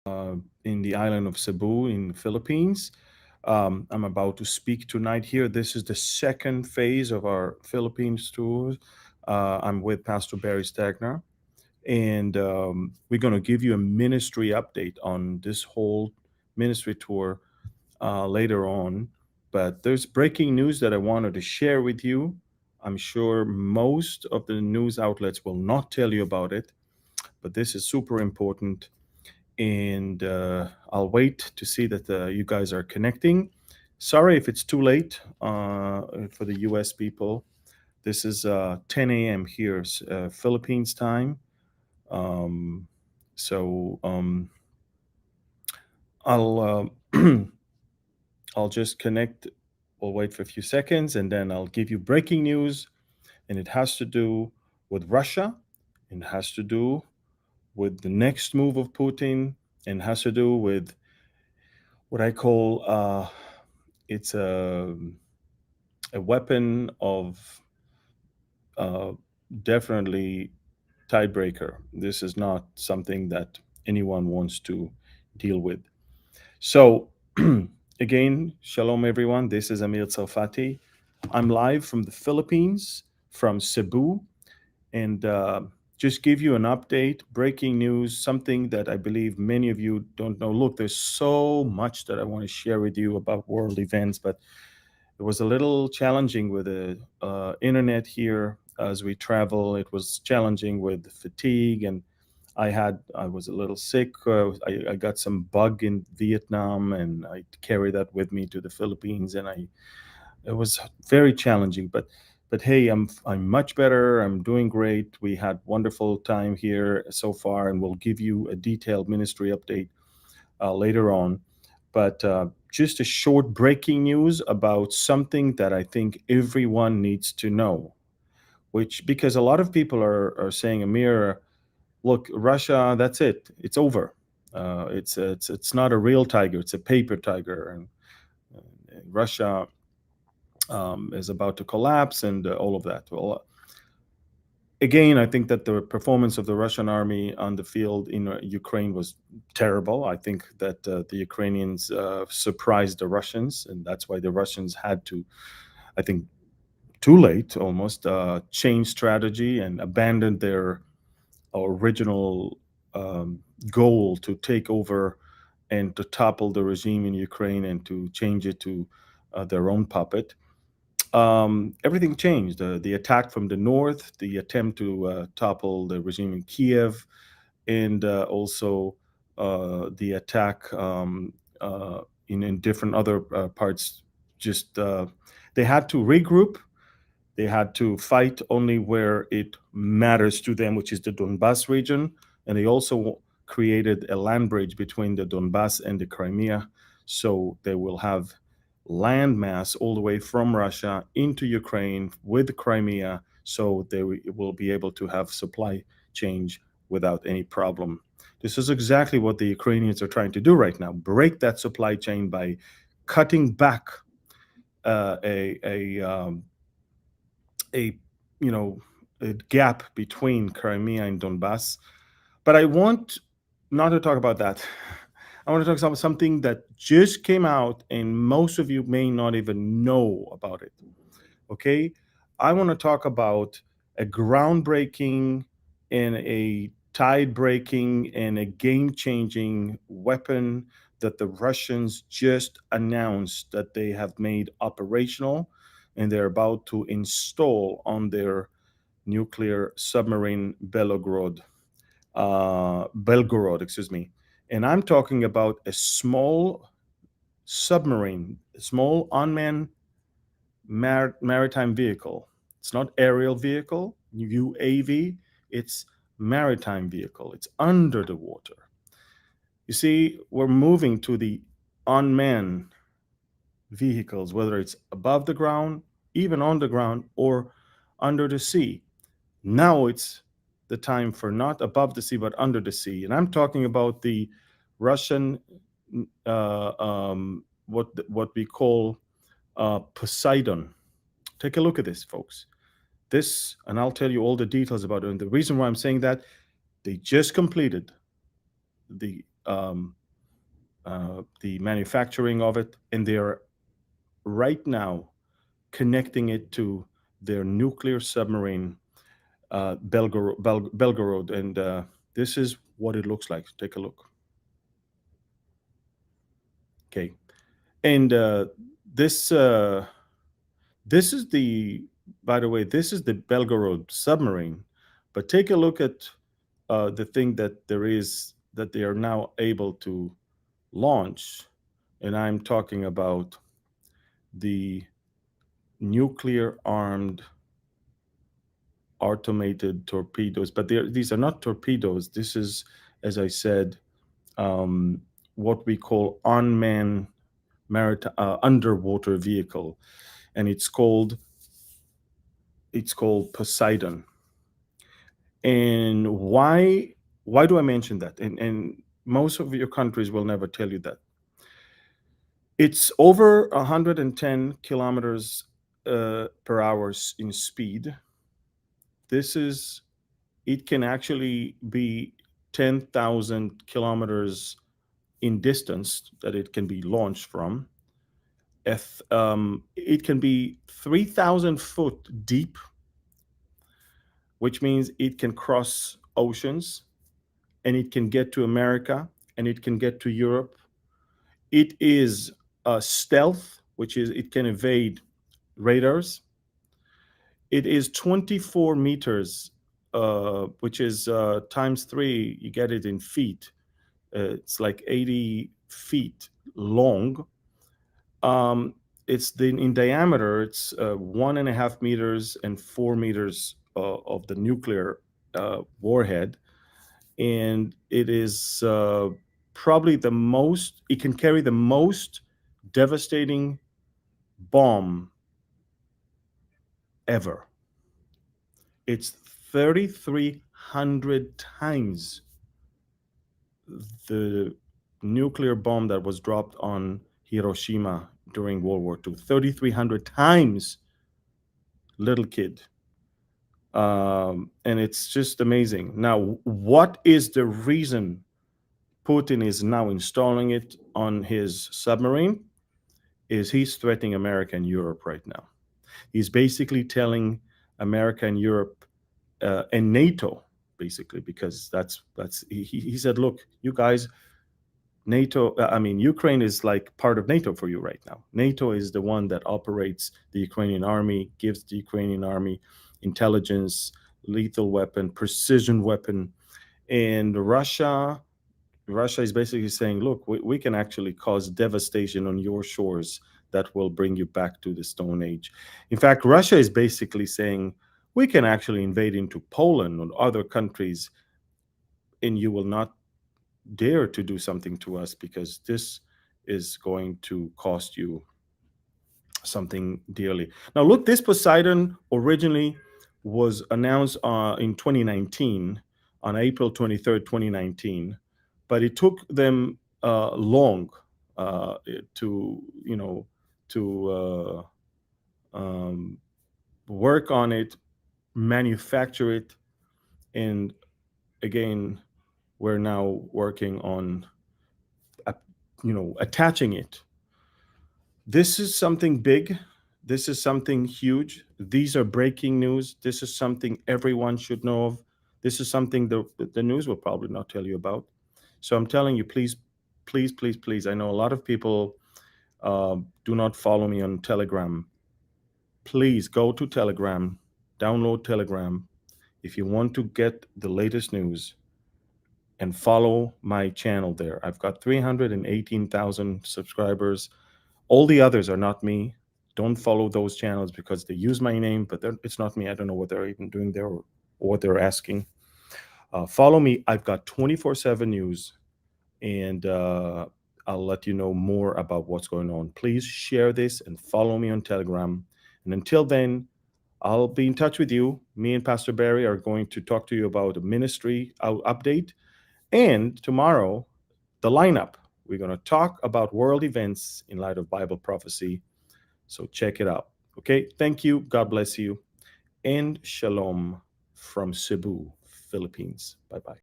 in the island of Cebu in the Philippines. I'm about to speak tonight here. This is the second phase of our Philippines tour. I'm with Pastor Barry Stagner, and we're going to give you a ministry update on this whole ministry tour later on. But there's breaking news that I wanted to share with you. I'm sure most of the news outlets will not tell you about it, but this is super important. And I'll wait to see that you guys are connecting. Sorry if it's too late for the US people. This is 10 a.m. here, Philippines time. Um, so I'll I'll just connect. We'll wait for a few seconds, and then I'll give you breaking news, and it has to do with Russia, and has to do with the next move of Putin, and has to do with what I call it's a weapon of uh, definitely tiebreaker. This is not something that anyone wants to deal with. So, again, shalom everyone. This is Amir Tsarfati. I'm live from the Philippines, from Cebu, and just give you an update, breaking news, something that I believe many of you don't know. Look, there's so much that I want to share with you about world events, but it was a little challenging with the internet here as we travel. It was challenging with fatigue, and I was a little sick. I got some bug in Vietnam, and I carried that with me to the Philippines, and I it was very challenging. But hey, I'm much better. I'm doing great. We had wonderful time here so far, and we'll give you a detailed ministry update later on. But just a short breaking news about something that I think everyone needs to know. Which because a lot of people are saying, Amir, look, Russia, that's it. It's over. It's not a real tiger. It's a paper tiger, and Russia is about to collapse, and all of that. Well, again, I think that the performance of the Russian army on the field in Ukraine was terrible. I think that the Ukrainians surprised the Russians, and that's why the Russians had to, I think, too late almost, change strategy and abandon their original um, goal to take over and to topple the regime in Ukraine and to change it to their own puppet. Everything changed. The attack from the north, the attempt to topple the regime in Kiev, and also the attack in different other parts. Just they had to regroup. They had to fight only where it matters to them, which is the Donbass region. And they also created a land bridge between the Donbass and the Crimea. So they will have land mass all the way from Russia into Ukraine with Crimea. So they will be able to have supply change without any problem. This is exactly what the Ukrainians are trying to do right now, break that supply chain by cutting back a you know a gap between Crimea and Donbass. But I want not to talk about that. I want to talk about something that just came out, and most of you may not even know about it. Okay, I want to talk about a groundbreaking and a tide breaking and a game changing weapon that the Russians just announced that they have made operational and they're about to install on their nuclear submarine Belgorod, excuse me. And I'm talking about a small submarine, a small unmanned maritime vehicle. It's not aerial vehicle, UAV. It's maritime vehicle. It's under the water. You see, we're moving to the unmanned vehicles, whether it's above the ground, even on the ground, or under the sea. Now it's the time for not above the sea, but under the sea. And I'm talking about the Russian, what we call Poseidon. Take a look at this, folks. This, and I'll tell you all the details about it. And the reason why I'm saying that, they just completed the the manufacturing of it, and they are right now connecting it to their nuclear submarine, Belgorod. And this is what it looks like. Take a look. Okay. And this is the, by the way, this is the Belgorod submarine. But take a look at the thing that they are now able to launch. And I'm talking about the nuclear armed automated torpedoes. But these are not torpedoes. This is, as I said, what we call unmanned maritime underwater vehicle, and it's called Poseidon. And why do I mention that? And most of your countries will never tell you that. It's over 110 kilometers per hour in speed. It can actually be 10,000 kilometers in distance that it can be launched from. It can be 3,000 foot deep, which means it can cross oceans, and it can get to America, and it can get to Europe. It is stealth, which is it can evade radars. It is 24 meters, which is times 3. You get it in feet. It's like 80 feet long. It's in diameter. It's 1.5 meters and 4 meters of the nuclear warhead, and it is probably the most. It can carry the most devastating bomb ever. It's 3,300 times the nuclear bomb that was dropped on Hiroshima during World War II. 3,300 times, little kid. And it's just amazing. Now, what is the reason Putin is now installing it on his submarine? Is he's threatening America and Europe right now. He's basically telling America and Europe and NATO, basically, because he said, look, you guys, NATO, Ukraine is like part of NATO for you right now. NATO is the one that operates the Ukrainian army, gives the Ukrainian army intelligence, lethal weapon, precision weapon. And Russia is basically saying, look, we can actually cause devastation on your shores that will bring you back to the Stone Age. In fact, Russia is basically saying, we can actually invade into Poland and other countries, and you will not dare to do something to us, because this is going to cost you something dearly. Now, look, this Poseidon originally was announced in 2019, on April 23rd, 2019, but it took them long to work on it, manufacture it, and again, we're now working on attaching it. This is something big. This is something huge. These are breaking news. This is something everyone should know of. This is something the news will probably not tell you about. So I'm telling you, please, please, please, please. I know a lot of people do not follow me on Telegram. Please go to Telegram, download Telegram if you want to get the latest news, and follow my channel there. I've got 318,000 subscribers. All the others are not me. Don't follow those channels because they use my name, but it's not me. I don't know what they're even doing there or what they're asking. Follow me. I've got 24/7 news, and I'll let you know more about what's going on. Please share this and follow me on Telegram. And until then, I'll be in touch with you. Me and Pastor Barry are going to talk to you about a ministry update. And tomorrow, the lineup. We're going to talk about world events in light of Bible prophecy. So check it out. Okay. Thank you. God bless you. And shalom from Cebu, Philippines. Bye bye.